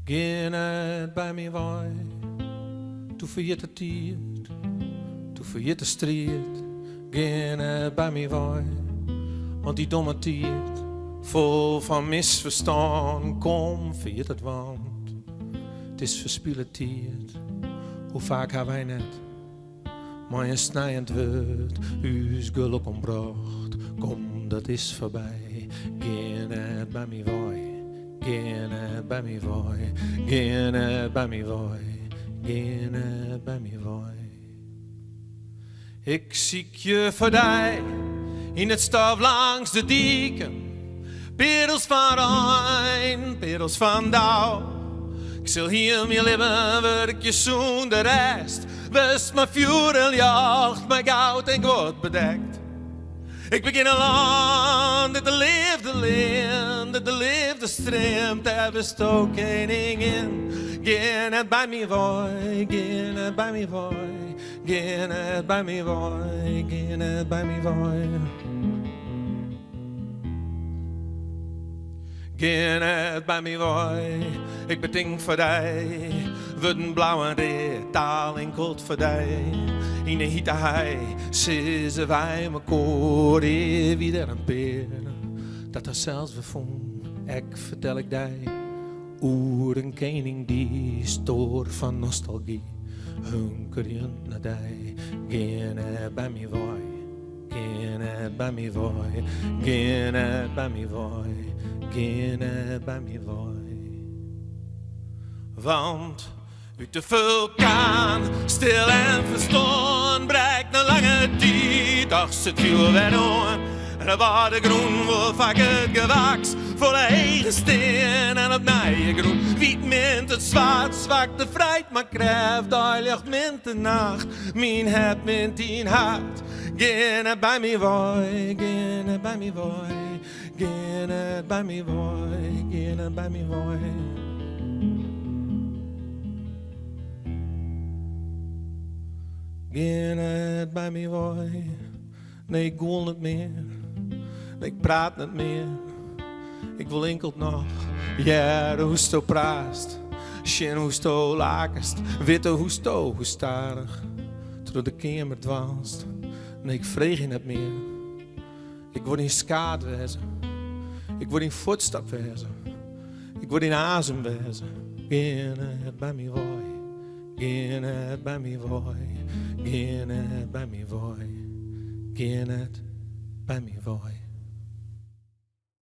Geen uit bij mij waai, toe vergeet de tijd, toe vergeet de strijd. Geen uit bij mij waai, want die domme tijd, vol van misverstand, kom vergeet het want. Het is verspilde tijd, hoe vaak hebben wij net, maar je snijend wordt, uw geluk ombracht. Kom, dat is voorbij, geen uit bij mij waai. Geen uit bij mij waai, geen uit bij mij waai, geen uit bij mij waai. Ik ziek je voorbij in het stof langs de dieken. Perels van Rijn, perels van Douw. Ik zal hier mijn leven werk je zoen de rest. Wist mijn vuur en jacht, mijn goud en word bedekt. Ik begin een land dat de liefde streamt, daar best ook één in. Geen het bij mij waai, geen het bij mij waai, geen het bij mij waai, geen het bij mij waai. Geen het bij mij waai, ik beding voor die, worden blauw en red, taal en koud voor die. In de hitte hij, ze wij me koren weer een peer. Dat er zelfs we vond, ik vertel ik die. Oer een koning die stoor van nostalgie. Hunker je naar die, geen bij mij waai. Geen bij mij waai, geen bij mij waai, geen bij mij waai. Want uit de vulkaan, stil en verstorven, breekt een lange tijd, als het viel weer aan. En er was de groen, waar vaak het gewaks, voor de eigen steen en het nieuwe groen. Wiet mint het zwart, zwak de vrijheid, maar krijgt duidelijk mint de nacht. Mijn het mint in hart, geen bij mij waai, geen bij mij waai, geen bij mij waai, geen bij mij waai. Geen uit bij mij waai, nee ik wil niet meer, nee ik praat niet meer. Ik wil enkel nog, ja de hoesto praast, schien hoesto lakest, witte hoesto hoestarig. Door de kamer dwaalst, nee ik vreeg je niet meer. Ik word in skaat wezen, ik word in voetstap wezen, ik word in azem wezen. Geen uit bij mij waai. Geen uit bij mij waai, geen uit bij mij waai, geen uit bij mij waai.